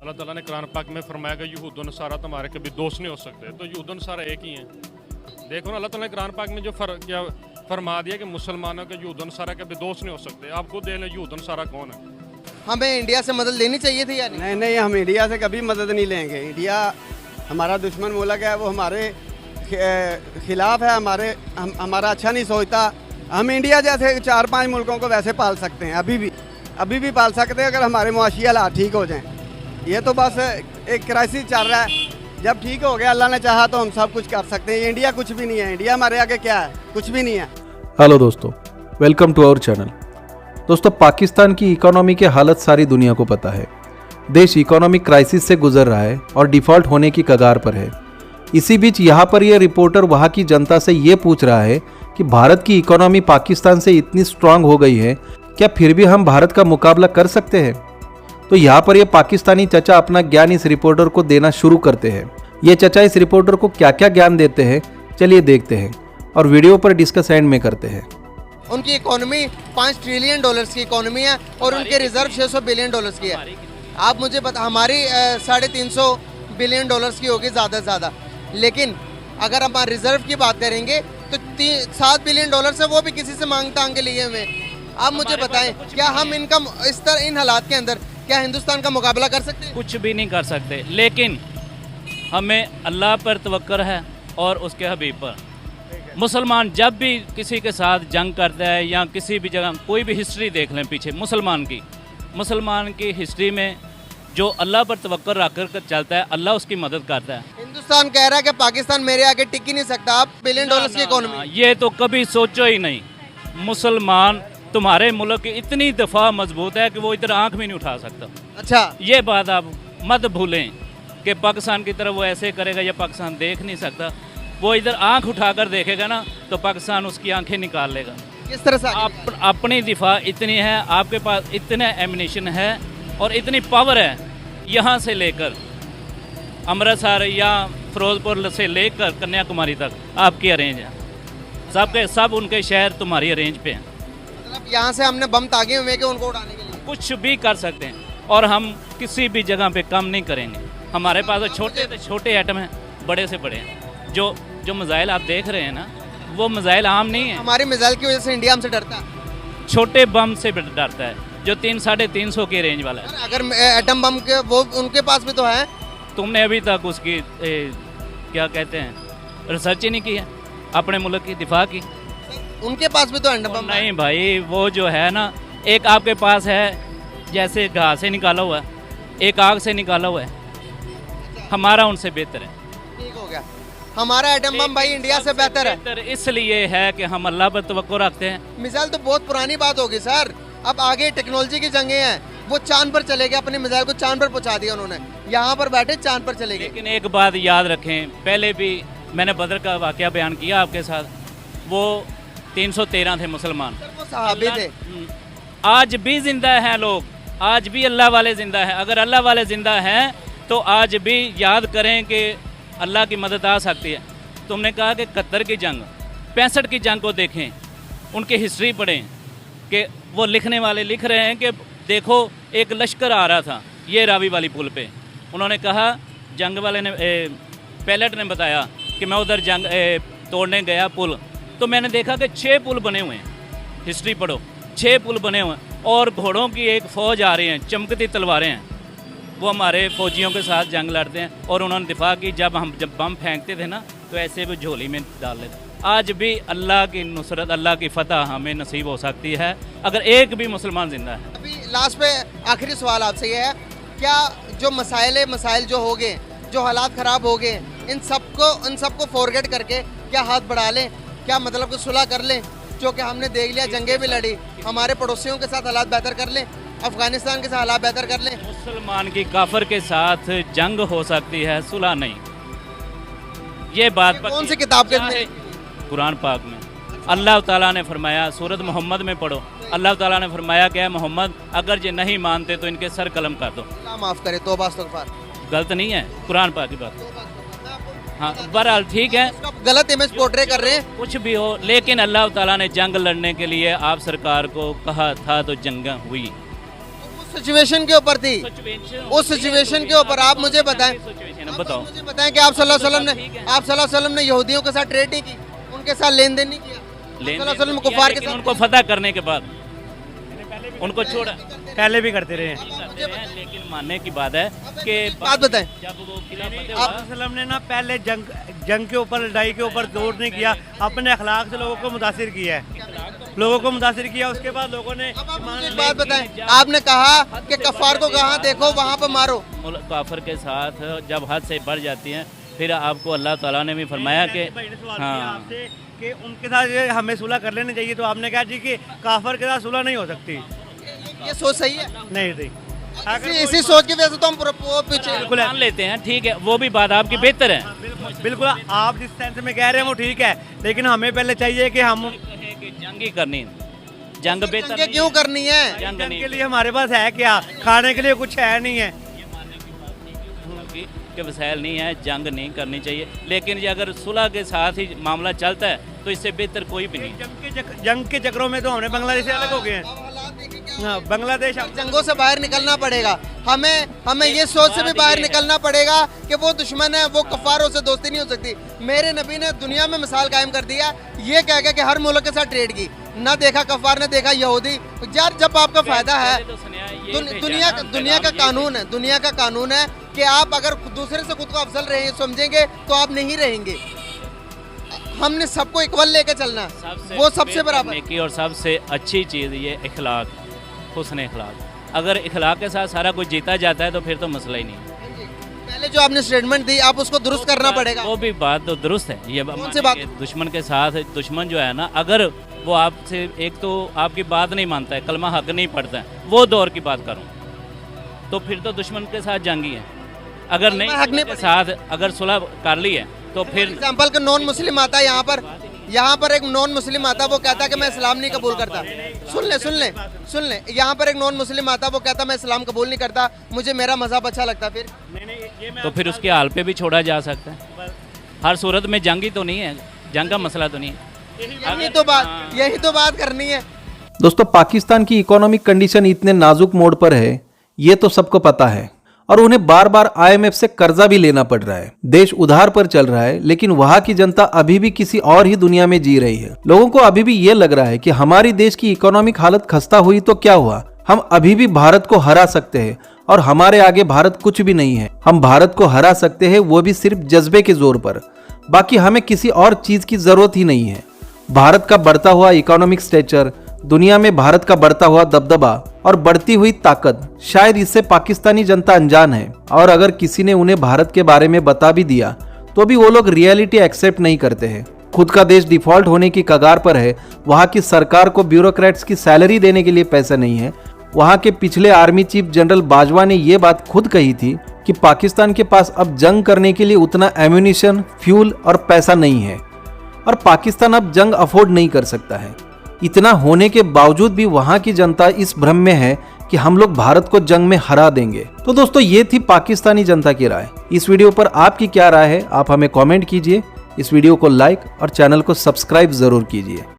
अल्लाह ताला ने कुरान पाक में फरमाया कि यहूद और नसारा तुम्हारे कभी दोस्त नहीं हो सकते, तो यहूद और नसारा एक ही हैं। देखो ना, अल्लाह ताला ने कुरान पाक में जो फरमा दिया कि मुसलमानों के यहूद और नसारा कभी दोस्त नहीं हो सकते। आप खुद देख लें यहूद और नसारा कौन है। हमें इंडिया से मदद लेनी चाहिए थी या नहीं? नहीं नहीं, हम इंडिया से कभी मदद नहीं लेंगे। इंडिया हमारा दुश्मन मुल्क है, वो हमारे खिलाफ है, हमारा अच्छा नहीं सोचता। हम इंडिया जैसे 4-5 मुल्कों को वैसे पाल सकते हैं, अभी भी पाल सकते हैं अगर हमारे मुआशी हालात ठीक हो जाएं। ये तो बस एक क्राइसिस चल रहा है, जब ठीक हो गया अल्लाह ने चाहा तो हम सब कुछ कर सकते हैं। इंडिया कुछ भी नहीं है, इंडिया हमारे आगे क्या है? कुछ भी नहीं है। हेलो दोस्तों, वेलकम टू आवर चैनल। दोस्तों, पाकिस्तान की इकोनॉमी की हालत सारी दुनिया को पता है। देश इकोनॉमिक क्राइसिस से गुजर रहा है और डिफ़ॉल्ट होने की कगार पर है। इसी बीच यहाँ पर यह रिपोर्टर वहाँ की जनता से ये पूछ रहा है कि भारत की इकोनॉमी पाकिस्तान से इतनी स्ट्रांग हो गई है, क्या फिर भी हम भारत का मुकाबला कर सकते हैं? तो यहाँ पर ये पाकिस्तानी चचा अपना ज्ञान इस रिपोर्टर को देना शुरू करते हैं। ये चचा इस रिपोर्टर को क्या क्या ज्ञान देते हैं, चलिए देखते हैं और वीडियो पर डिस्कस एंड में करते हैं। उनकी इकोनॉमी 5 ट्रिलियन डॉलर्स की इकोनॉमी है और उनके रिजर्व 600 बिलियन डॉलर्स की है। आप मुझे बता, हमारी 350 बिलियन डॉलर्स की होगी ज़्यादा से ज़्यादा। लेकिन अगर हम रिजर्व की बात करेंगे तो 7 बिलियन डॉलर्स है, वो भी किसी से मांग तांग के लिए हुए। आप मुझे बताएं, क्या हम इनकम इस तरह इन हालात के अंदर क्या हिंदुस्तान का मुकाबला कर सकते हैं? कुछ भी नहीं कर सकते, लेकिन हमें अल्लाह पर तवक्कुल है और उसके हबीब पर। मुसलमान जब भी किसी के साथ जंग करता है या किसी भी जगह, कोई भी हिस्ट्री देख लें पीछे मुसलमान की हिस्ट्री में जो अल्लाह पर तवक्कुल रख कर चलता है, अल्लाह उसकी मदद करता है। हिंदुस्तान कह रहा है कि पाकिस्तान मेरे आगे टिक ही नहीं सकता। आप बिलियन डॉलर्स की इकोनॉमी, ये तो कभी सोचो ही नहीं। मुसलमान तुम्हारे मुल्क की इतनी दफ़ा मजबूत है कि वो इधर आंख भी नहीं उठा सकता। अच्छा, ये बात आप मत भूलें कि पाकिस्तान की तरफ वो ऐसे करेगा या पाकिस्तान देख नहीं सकता। वो इधर आंख उठाकर देखेगा ना तो पाकिस्तान उसकी आंखें निकाल लेगा। किस तरह से? अपनी दिफा इतनी है, आपके पास इतना एमिनेशन है और इतनी पावर है, यहाँ से लेकर अमृतसर या फिरोजपुर से लेकर कन्याकुमारी तक आपकी अरेंज है। सबके सब उनके शहर तुम्हारी अरेंज पे हैं। मतलब यहाँ से हमने बम तागे हुए कि उनको उड़ाने के लिए कुछ भी कर सकते हैं और हम किसी भी जगह पे कम नहीं करेंगे। हमारे पास तो छोटे से छोटे एटम हैं, बड़े से बड़े हैं। जो मिसाइल आप देख रहे हैं ना, वो मिसाइल आम नहीं है। हमारी मिसाइल की वजह से इंडिया हमसे डरता है। छोटे बम से डरता है जो 300-350 की रेंज वाला है। अगर एटम बम के वो उनके पास भी तो है। तुमने अभी तक उसकी क्या कहते हैं, रिसर्च ही नहीं की है अपने मुल्क की दिफा की। उनके पास भी तो एटम बम नहीं भाई, वो जो है ना, एक आपके पास है जैसे घास से निकाला हुआ है, एक आग से निकाला हुआ है। हमारा उनसे बेहतर है। ठीक हो गया, हमारा एटम बम भाई इंडिया से बेहतर है। इसलिए है कि हम अल्लाह पर तवक्कुल रखते हैं। मिसाइल तो बहुत पुरानी बात होगी सर, अब आगे टेक्नोलॉजी की जंगें हैं। वो चांद पर चले गए, अपनी मिसाइल को चांद पर पहुंचा दिया उन्होंने, यहाँ पर बैठे चांद पर चले गए। लेकिन एक बात याद रखें, पहले भी मैंने बदर का वाकया बयान किया आपके साथ। वो 313 थे मुसलमान, वो सहाबी थे। आज भी जिंदा हैं लोग, आज भी अल्लाह वाले जिंदा हैं। अगर अल्लाह वाले जिंदा हैं तो आज भी याद करें कि अल्लाह की मदद आ सकती है। तुमने कहा कि 71 की जंग, 65 की जंग को देखें, उनकी हिस्ट्री पढ़ें कि वो लिखने वाले लिख रहे हैं कि देखो एक लश्कर आ रहा था ये रावी वाली पुल पे। उन्होंने कहा, जंग वाले ने पायलट ने बताया कि मैं उधर जंग तोड़ने गया पुल, तो मैंने देखा कि 6 पुल बने हुए हैं। हिस्ट्री पढ़ो, 6 पुल बने हुए हैं और घोड़ों की एक फ़ौज आ रही है, चमकती तलवारें हैं। वो हमारे फ़ौजियों के साथ जंग लड़ते हैं और उन्होंने दिफा की। जब बम फेंकते थे ना तो ऐसे वो झोली में डाल लेते। आज भी अल्लाह की नुसरत, अल्लाह की फतह हमें नसीब हो सकती है अगर एक भी मुसलमान जिंदा है। अभी लास्ट पे आखिरी सवाल आपसे ये है, क्या जो मसाइल जो हो गए, जो हालात ख़राब हो गए, इन सबको फॉरगेट करके क्या हाथ बढ़ा लें, क्या मतलब कि सुलह कर लें? जो कि हमने देख लिया, जंगें भी लड़ी, हमारे पड़ोसियों के साथ हालात बेहतर कर लें, अफगानिस्तान के साथ हालात बेहतर कर लें। मुसलमान की काफिर के साथ जंग हो सकती है, सुलह नहीं। ये बात कौन सी किताब के अंदर? कुरान पाक में अल्लाह ताला ने फरमाया, सूरत मोहम्मद में पढ़ो, अल्लाह ताला ने फरमाया कि मोहम्मद अगर ये नहीं मानते तो इनके सर कलम कर दो। अल्लाह माफ़ करे, तौबा इस्तग़फ़ार। गलत नहीं है कुरान पाक की बात। हाँ, बहरहाल ठीक है, गलत इमेज पोर्ट्रे कर रहे हैं। कुछ भी हो, लेकिन अल्लाह ताला ने जंग लड़ने के लिए आप सरकार को कहा था तो जंग हुई। सिचुएशन के ऊपर थी, उस सिचुएशन के ऊपर आप मुझे बताएं, बताओ। मुझे बताएं कि आप सल्लल्लाहु अलैहि वसल्लम ने यहूदियों के साथ ट्रेड नहीं की, उनके साथ लेन देन नहीं किया, सल्लल्लाहु अलैहि वसल्लम कुफार के लेकिन साथ उनको फतह करने के बाद उनको छोड़ा पहले भी करते रहे हैं। लेकिन मानने की बात है कि बात बताएं। जब वो किला फतेह आप हुआ, वसल्लम ने ना पहले जंग के ऊपर, लड़ाई के ऊपर जोर नहीं किया, अपने अखलाक से लोगों को मुतासिर किया है, लोगों को मुतासिर किया। उसके बाद लोगों ने अब आप मुझे एक बात बताएं, आपने कहा कि कफार को कहाँ देखो वहाँ पर मारो, काफिर के साथ जब हद से बढ़ जाती हैं, फिर आपको अल्लाह ताला ने भी फरमाया कि भाई ने सवाल किया हाँ आपसे कि उनके साथ ये हमें सुलह कर लेनी चाहिए, तो आपने कहा जी कि काफिर के साथ सुलह नहीं हो सकती। ये सोच सही है? नहीं थी। इसी सोच की वजह से तो हम पीछे बिल्कुल मान लेते हैं, ठीक है, वो भी बात आपकी बेहतर है। बिल्कुल आप जिस सेंस में कह रहे हैं वो ठीक है, लेकिन हमें पहले चाहिए कि हम कि जंग ही करनी, जंग बेहतर जंगे नहीं क्यों है। करनी है? जंग जंग नहीं के लिए हमारे पास है क्या? खाने के लिए कुछ है नहीं है। कि वसाइल नहीं है, जंग नहीं करनी चाहिए, लेकिन ये अगर सुलह के साथ ही मामला चलता है तो इससे बेहतर कोई भी नहीं। जंग के चक्रों में तो हमने बांग्लादेश से अलग हो गए हैं। हाँ, बांग्लादेश जंगों से बाहर निकलना पड़ेगा हमें ये सोच से भी बाहर निकलना पड़ेगा कि वो दुश्मन है, वो कफारों से दोस्ती नहीं हो सकती। मेरे नबी ने दुनिया में मिसाल कायम कर दिया, ये कह के कि हर मुल्क के साथ ट्रेड की, ना देखा कफार ने देखा यहूदी। यार जब आपका फायदा है, दुनिया का कानून है, दुनिया का कानून है कि आप अगर दूसरे से खुद को अफजल रहे समझेंगे तो आप नहीं रहेंगे। हमने सबको इक्वल लेके चलना, वो सबसे बराबर नेकी और सबसे अच्छी चीज़ ये इखलाक, हुस्न इखलाक। अगर इखलाक के साथ सारा कुछ जीता जाता है तो फिर तो मसला ही नहीं। पहले जो आपने स्टेटमेंट दी आप उसको दुरुस्त करना पड़ेगा। वो भी बात तो दुरुस्त है। ये कौन सी बात? दुश्मन के साथ, दुश्मन जो है ना, अगर वो आपसे एक तो आपकी बात नहीं मानता है, कलमा हक नहीं पढ़ता है, वो दौर की बात करूँ तो फिर तो दुश्मन के साथ जंगी है। अगर नहीं हक नहीं के साथ अगर सुलह कर ली है तो फिर एग्जाम्पल का नॉन मुस्लिम आता है यहाँ पर एक नॉन मुस्लिम आता, वो कहता कि मैं इस्लाम नहीं कबूल करता। सुन ले, यहाँ पर एक नॉन मुस्लिम आता, वो कहता मैं इस्लाम कबूल नहीं करता, मुझे मेरा मजहब अच्छा लगता। फिर तो फिर उसके हाल पे भी छोड़ा जा सकता है। हर सूरत में जंग ही तो नहीं है, जंग का मसला तो नहीं है। यही तो बात करनी है। दोस्तों, पाकिस्तान की इकोनॉमिक कंडीशन इतने नाजुक मोड़ पर है, ये तो सबको पता है, और उन्हें बार बार IMF से कर्जा भी लेना पड़ रहा है। देश उधार पर चल रहा है, लेकिन वहां की जनता अभी भी किसी और ही दुनिया में जी रही है। लोगों को अभी भी ये लग रहा है कि हमारी देश की इकोनॉमिक हालत खस्ता हुई तो क्या हुआ, हम अभी भी भारत को हरा सकते हैं और हमारे आगे भारत कुछ भी नहीं है। हम भारत को हरा सकते हैं, वो भी सिर्फ जज्बे के जोर पर। बाकी हमें किसी और चीज की जरूरत ही नहीं है। भारत का बढ़ता हुआ इकोनॉमिक स्टेचर, दुनिया में भारत का बढ़ता हुआ दबदबा और बढ़ती हुई ताकत, शायद इससे पाकिस्तानी जनता अनजान है, और अगर किसी ने उन्हें भारत के बारे में बता भी दिया तो भी वो लोग रियलिटी एक्सेप्ट नहीं करते हैं। खुद का देश डिफॉल्ट होने की कगार पर है, वहाँ की सरकार को ब्यूरोक्रेट्स की सैलरी देने के लिए पैसा नहीं है। वहाँ के पिछले आर्मी चीफ जनरल बाजवा ने ये बात खुद कही थी कि पाकिस्तान के पास अब जंग करने के लिए उतना एम्यूनिशन, फ्यूल और पैसा नहीं है, और पाकिस्तान अब जंग अफोर्ड नहीं कर सकता है। इतना होने के बावजूद भी वहां की जनता इस भ्रम में है कि हम लोग भारत को जंग में हरा देंगे। तो दोस्तों, ये थी पाकिस्तानी जनता की राय। इस वीडियो पर आपकी क्या राय है, आप हमें कमेंट कीजिए। इस वीडियो को लाइक और चैनल को सब्सक्राइब जरूर कीजिए।